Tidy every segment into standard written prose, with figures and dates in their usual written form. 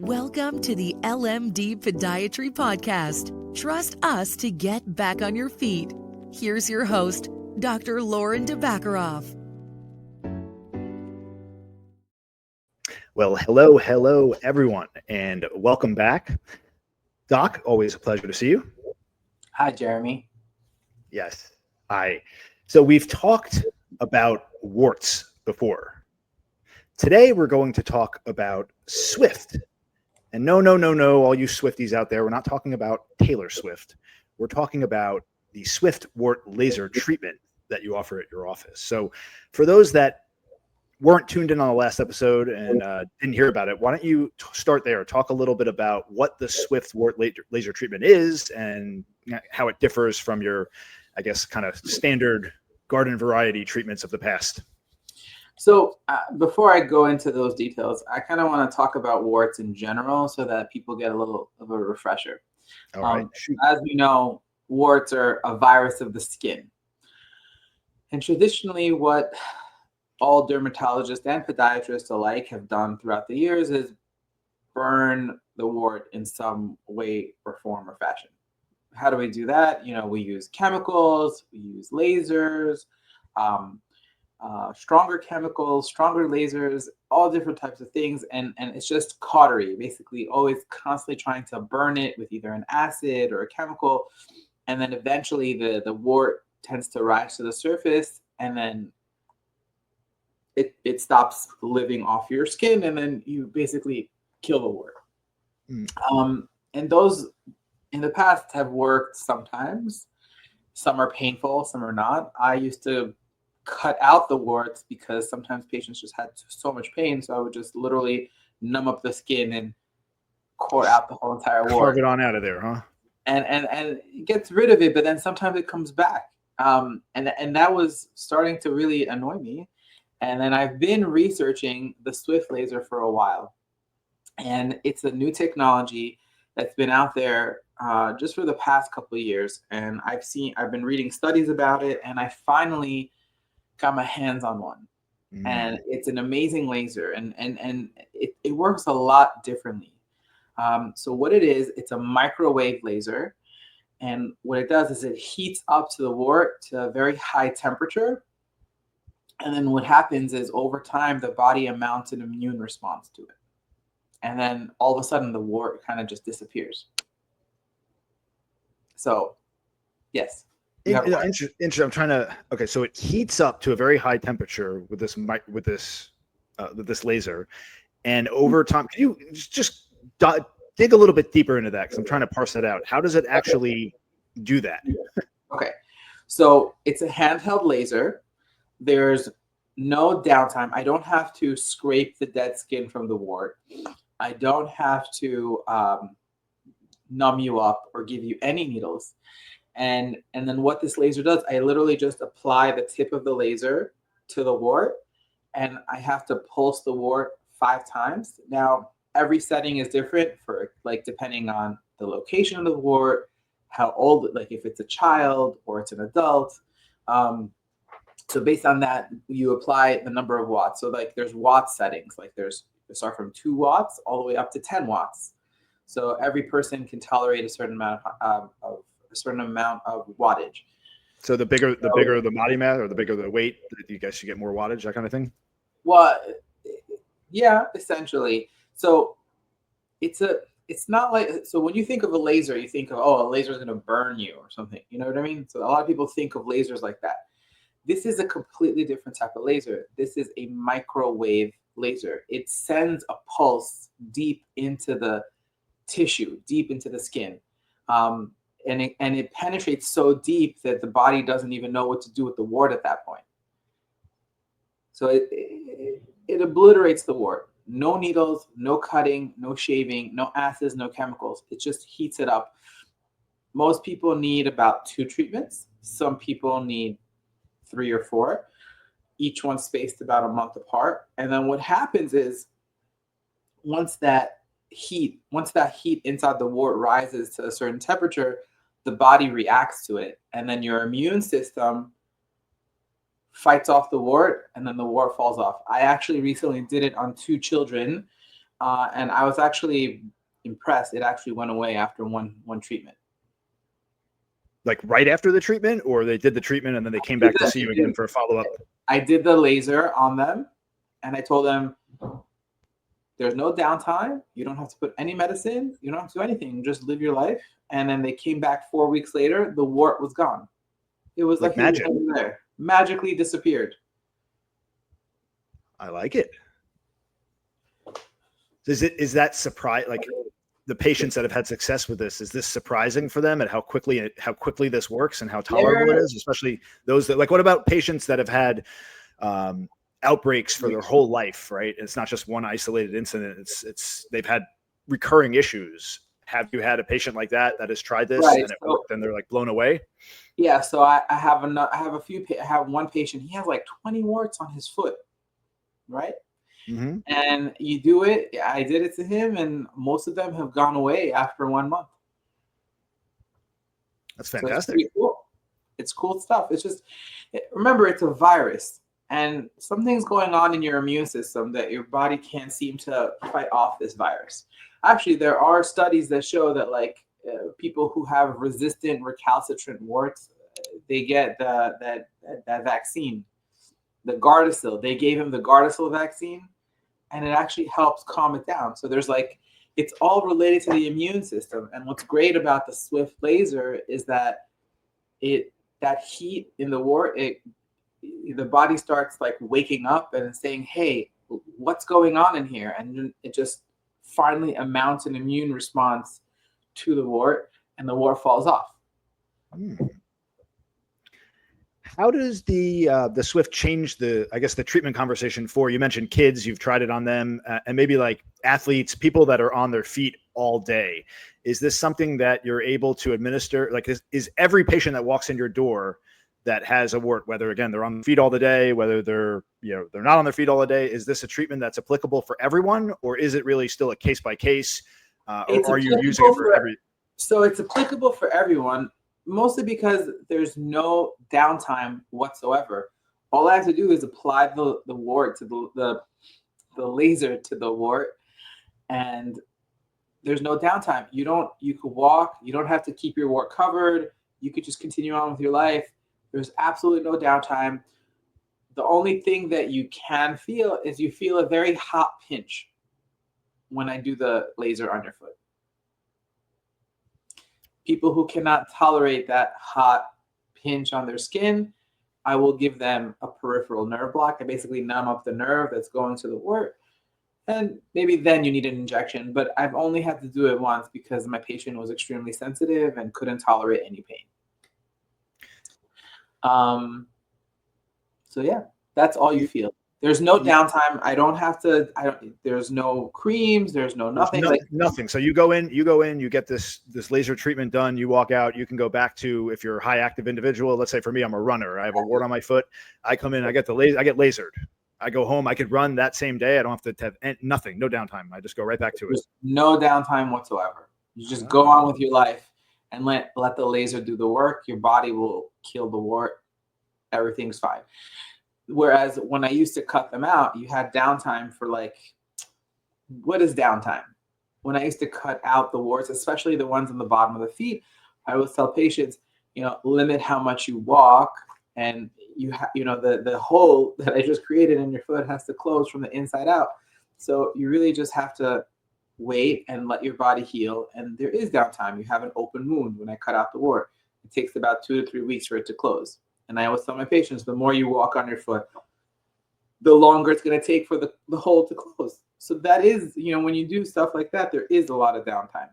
Welcome to the LMD Podiatry Podcast. Trust us to get back on your feet. Here's your host, Dr. Lauren DaBakaroff. Well, hello, everyone, and welcome back. Doc, always a pleasure to see you. Hi, Jeremy. Yes. Hi. So we've talked about warts before. Today, we're going to talk about Swift. And no, all you Swifties out there, we're not talking about Taylor Swift. We're talking about the Swift wart laser treatment that you offer at your office. So for those that weren't tuned in on the last episode and didn't hear about it, why don't you start there? Talk a little bit about what the Swift wart laser treatment is and how it differs from your, I guess, kind of standard garden variety treatments of the past. So before I go into those details, I kind of want to talk about warts in general so that people get a little of a refresher. All right. As we know, warts are a virus of the skin. And traditionally, what all dermatologists and podiatrists alike have done throughout the years is burn the wart in some way or form or fashion. How do we do that? We use chemicals, we use lasers, stronger chemicals, stronger lasers, all different types of things. And it's just cautery, basically always constantly trying to burn it with either an acid or a chemical. And then eventually the wart tends to rise to the surface, and then it stops living off your skin, and then you basically kill the wart. And those in the past have worked sometimes. Some are painful, some are not. I used to cut out the warts because sometimes patients just had so much pain, so I would just literally numb up the skin and core out the whole entire wart. Carve it on out of there, huh? And it gets rid of it, but then sometimes it comes back. And that was starting to really annoy me. And then I've been researching the Swift laser for a while. And it's a new technology that's been out there just for the past couple of years. And I've been reading studies about it, and I finally got my hands on one. And it's an amazing laser, and it works a lot differently. So what it is, it's a microwave laser. And what it does is it heats up to the wart to a very high temperature. And then what happens is over time, the body mounts an immune response to it. And then all of a sudden, the wart kind of just disappears. So, yes. Interesting. I'm trying to. Okay, so it heats up to a very high temperature with this laser, and over time, can you just dig a little bit deeper into that? Because I'm trying to parse that out. How does it actually do that? Okay, so it's a handheld laser. There's no downtime. I don't have to scrape the dead skin from the wart. I don't have to numb you up or give you any needles. And then what this laser does, I literally just apply the tip of the laser to the wart, and I have to pulse the wart 5 times. Now, every setting is different for depending on the location of the wart, how old, like if it's a child or it's an adult. So based on that, you apply the number of watts. So there's watt settings, they start from 2 watts all the way up to 10 watts. So every person can tolerate a certain amount of wattage. So the bigger the body mass or the bigger the weight, you guys should get more wattage, that kind of thing? Well, yeah, essentially. So it's not so when you think of a laser, you think of, a laser is going to burn you or something. You know what I mean? So a lot of people think of lasers like that. This is a completely different type of laser. This is a microwave laser. It sends a pulse deep into the tissue, deep into the skin. And it penetrates so deep that the body doesn't even know what to do with the wart at that point. So it obliterates the wart. No needles, no cutting, no shaving, no acids, no chemicals. It just heats it up. Most people need about 2 treatments. Some people need 3 or 4, each one spaced about a month apart. And then what happens is once that heat inside the wart rises to a certain temperature, the body reacts to it, and then your immune system fights off the wart, and then the wart falls off. I actually recently did it on 2 children And I was actually impressed. It actually went away after one treatment. Like right after the treatment, or they did the treatment and then they came back to see you again for a follow-up? I did the laser on them, and I told them, there's no downtime. You don't have to put any medicine. You don't have to do anything. Just live your life. And then they came back 4 weeks later. The wart was gone. It was like magic. It was there. Magically disappeared. I like it. Is that surprise? Like the patients that have had success with this, is this surprising for them at how quickly this works and how tolerable it is? Especially those that, like, what about patients that have had outbreaks for their whole life, right? It's not just one isolated incident. It's they've had recurring issues. Have you had a patient like that has tried this and it worked and they're like blown away? Yeah. So I have one patient. He has like 20 warts on his foot, right? Mm-hmm. And you do it. I did it to him, and most of them have gone away after 1 month. That's fantastic. So it's pretty cool. It's cool stuff. It's just, remember, it's a virus. And something's going on in your immune system that your body can't seem to fight off this virus. Actually, there are studies that show that people who have resistant recalcitrant warts, they get that vaccine, the Gardasil. They gave him the Gardasil vaccine, and it actually helps calm it down. So there's it's all related to the immune system. And what's great about the Swift laser is that that heat in the wart, the body starts waking up and saying, hey, what's going on in here? And it just finally mounts an immune response to the wart, and the wart falls off. How does the Swift change the treatment conversation for, you mentioned kids, you've tried it on them, and maybe like athletes, people that are on their feet all day? Is this something that you're able to administer? Like, is every patient that walks in your door that has a wart, whether again they're on their feet all the day, whether they're not on their feet all the day, is this a treatment that's applicable for everyone, or is it really still a case by case? Or are you using it for every? So it's applicable for everyone, mostly because there's no downtime whatsoever. All I have to do is apply the wart to the laser to the wart, and there's no downtime. You could walk. You don't have to keep your wart covered. You could just continue on with your life. There's absolutely no downtime. The only thing that you can feel is you feel a very hot pinch when I do the laser on your foot. People who cannot tolerate that hot pinch on their skin, I will give them a peripheral nerve block. I basically numb up the nerve that's going to the wart. And maybe then you need an injection, but I've only had to do it once because my patient was extremely sensitive and couldn't tolerate any pain. So yeah, that's all you feel. There's no downtime. There's no creams. There's no nothing. Nothing. So you go in, you get this laser treatment done. You walk out, you can go back to, if you're a high active individual, let's say for me, I'm a runner. I have a wart on my foot. I come in, I get lasered. I go home. I could run that same day. I don't have to have nothing, no downtime. I just go right back to it. No downtime whatsoever. You just go on with your life and let the laser do the work. Your body will kill the wart. Everything's fine. Whereas when I used to cut them out, you had downtime for what is downtime? When I used to cut out the warts, especially the ones on the bottom of the feet, I would tell patients, limit how much you walk, and the hole that I just created in your foot has to close from the inside out. So you really just have to wait and let your body heal. And there is downtime. You have an open wound when I cut out the wart. It takes about 2 to 3 weeks for it to close. And I always tell my patients, the more you walk on your foot, the longer it's going to take for the hole to close. So that is, when you do stuff like that, there is a lot of downtime.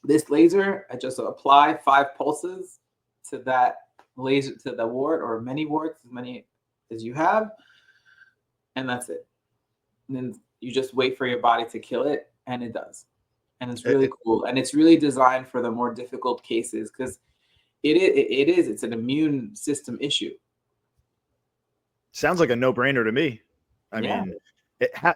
This laser, I just apply 5 pulses to that laser, to the wart, or many warts, as many as you have, and that's it. And then you just wait for your body to kill it, and it does. And it's really cool. And it's really designed for the more difficult cases, because it's an immune system issue. Sounds like a no-brainer to me. I mean,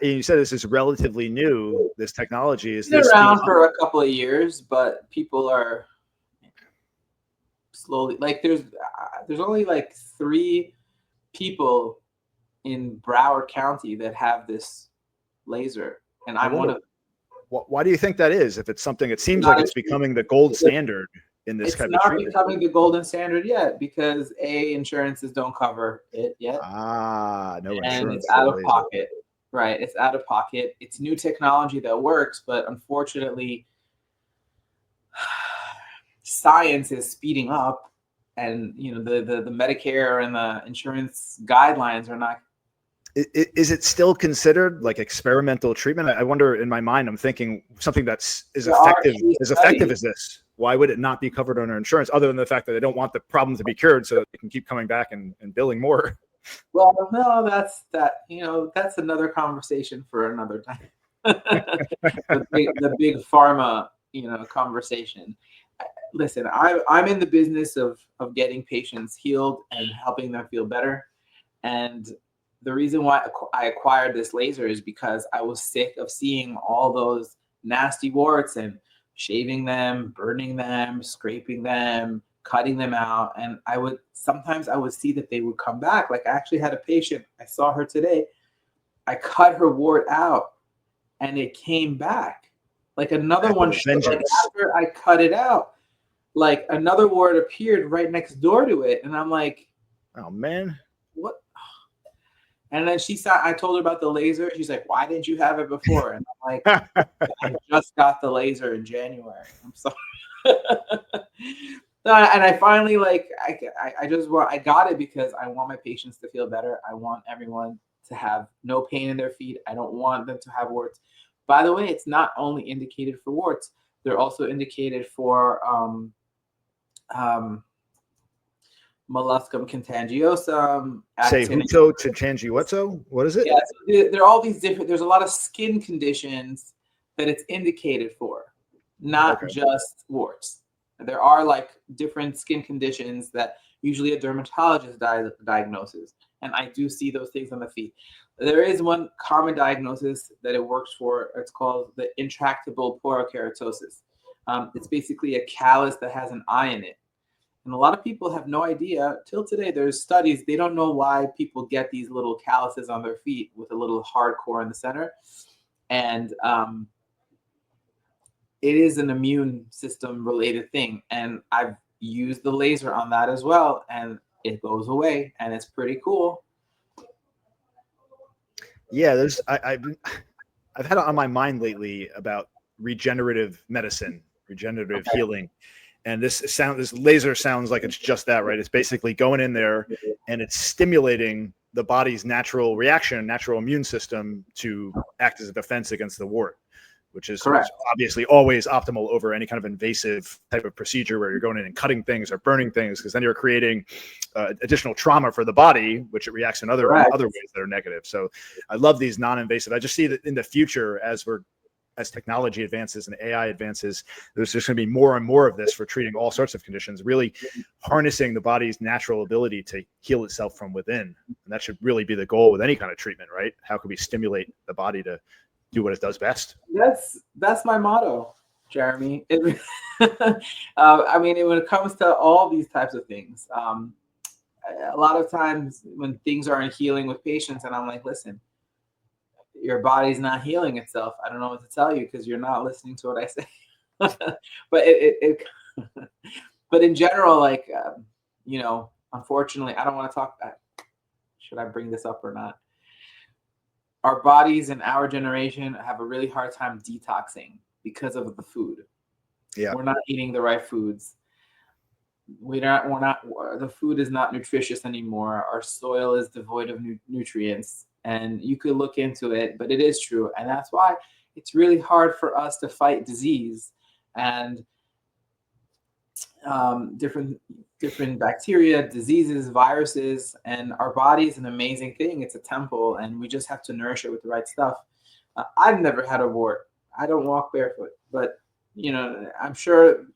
you said this is relatively new. This technology is been around for a couple of years, but people are slowly there's only 3 people in Broward County that have this laser, And I'm one of them. Why do you think that is? If it's something, it seems Not like it's becoming the gold standard in this It's type of not treatment. becoming the golden standard yet because insurances don't cover it yet. No And insurance it's for out of laser. pocket. Right. It's out of pocket. It's new technology that works, but unfortunately, science is speeding up, and the Medicare and the insurance guidelines are not. Is it still considered like experimental treatment? I wonder, in my mind, I'm thinking something that's as effective as this. Why would it not be covered under insurance, other than the fact that they don't want the problem to be cured so that they can keep coming back and billing more? Well, no, that's another conversation for another time. the big pharma, conversation. Listen, I'm in the business of getting patients healed and helping them feel better. And the reason why I acquired this laser is because I was sick of seeing all those nasty warts and shaving them, burning them, scraping them, cutting them out. And sometimes I would see that they would come back. Like I actually had a patient, I saw her today. I cut her wart out and it came back. Like another one, like after I cut it out, like another wart appeared right next door to it. And I'm like, oh man, what? And then I told her about the laser. She's like, why didn't you have it before? And I'm like, I just got the laser in January. I'm sorry. And I finally I got it because I want my patients to feel better. I want everyone to have no pain in their feet. I don't want them to have warts. By the way, it's not only indicated for warts. They're also indicated for molluscum contagiosum. Say huto to changiuetso? What is it? Yeah, so there are all these different. There's a lot of skin conditions that it's indicated for, not just warts. There are like different skin conditions that usually a dermatologist diagnoses, and I do see those things on the feet. There is one common diagnosis that it works for. It's called the intractable porokeratosis. It's basically a callus that has an eye in it. And a lot of people have no idea. Till today, there's studies. They don't know why people get these little calluses on their feet with a little hard core in the center. And it is an immune system related thing. And I've used the laser on that as well. And it goes away. And it's pretty cool. Yeah, I've had it on my mind lately about regenerative medicine, regenerative healing. And this laser sounds like it's just that, right? It's basically going in there and it's stimulating the body's natural reaction, natural immune system to act as a defense against the wart, which is obviously always optimal over any kind of invasive type of procedure where you're going in and cutting things or burning things, because then you're creating additional trauma for the body, which it reacts in other ways that are negative. So I love these non-invasive. I just see that in the future, as technology advances and AI advances, there's just going to be more and more of this for treating all sorts of conditions, really harnessing the body's natural ability to heal itself from within. And that should really be the goal with any kind of treatment, right? How can we stimulate the body to do what it does best? That's my motto, Jeremy. I mean, when it comes to all these types of things, a lot of times when things aren't healing with patients, and I'm like, listen, your body's not healing itself. I don't know what to tell you because you're not listening to what I say. But but in general, like, unfortunately, I don't want to talk. Should I bring this up or not? Our bodies in our generation have a really hard time detoxing because of the food. Yeah, we're not eating the right foods. The food is not nutritious anymore. Our soil is devoid of nutrients. And you could look into it, but it is true. And that's why it's really hard for us to fight disease and different bacteria, diseases, viruses. And our body is an amazing thing. It's a temple, and we just have to nourish it with the right stuff. I've never had a wart. I don't walk barefoot, but I'm sure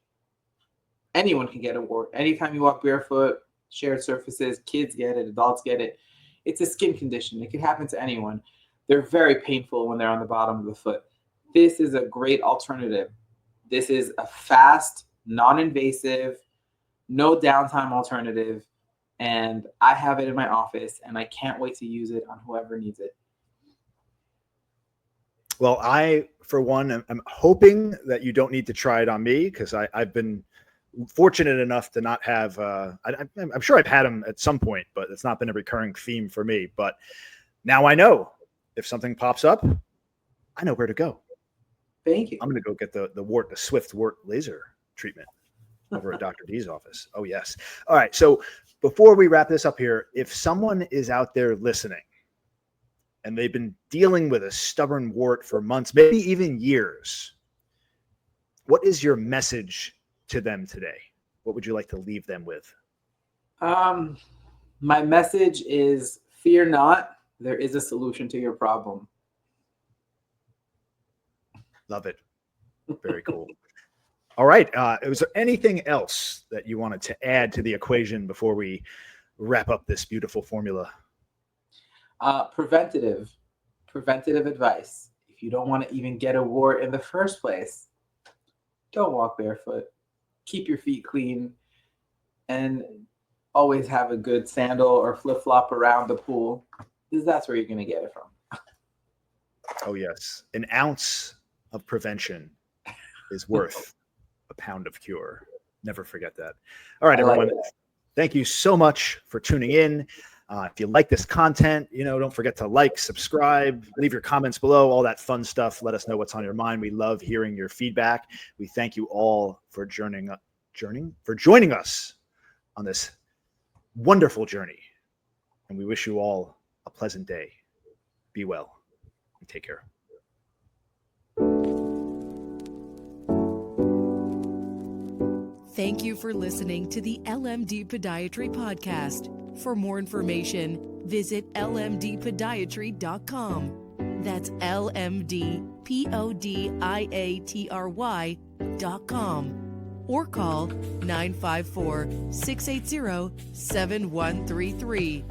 anyone can get a wart. Anytime you walk barefoot, shared surfaces, kids get it, adults get it. It's a skin condition. It can happen to anyone. They're very painful when they're on the bottom of the foot. This is a great alternative. This is a fast, non-invasive, no downtime alternative. And I have it in my office, and I can't wait to use it on whoever needs it. Well, I, for one, I'm hoping that you don't need to try it on me, because I've been fortunate enough to not have, I'm sure I've had them at some point, but it's not been a recurring theme for me. But now I know if something pops up, I know where to go. Thank you. I'm going to go get the Swift Wart laser treatment over at Dr. D's office. Oh, yes. All right. So before we wrap this up here, if someone is out there listening and they've been dealing with a stubborn wart for months, maybe even years, what is your message to them today? What would you like to leave them with? My message is, fear not. There is a solution to your problem. Love it. Very cool. All right. Was there anything else that you wanted to add to the equation before we wrap up this beautiful formula? Preventative advice. If you don't want to even get a wart in the first place, don't walk barefoot. Keep your feet clean, and always have a good sandal or flip-flop around the pool, because that's where you're going to get it from. Oh, yes. An ounce of prevention is worth a pound of cure. Never forget that. All right, everyone. Thank you so much for tuning in. If you like this content, don't forget to like, subscribe, leave your comments below, all that fun stuff. Let us know what's on your mind. We love hearing your feedback. We thank you all for joining us on this wonderful journey. And we wish you all a pleasant day. Be well and take care. Thank you for listening to the LMD Podiatry Podcast. For more information, visit lmdpodiatry.com. That's lmdpodiatry.com. Or call 954-680-7133.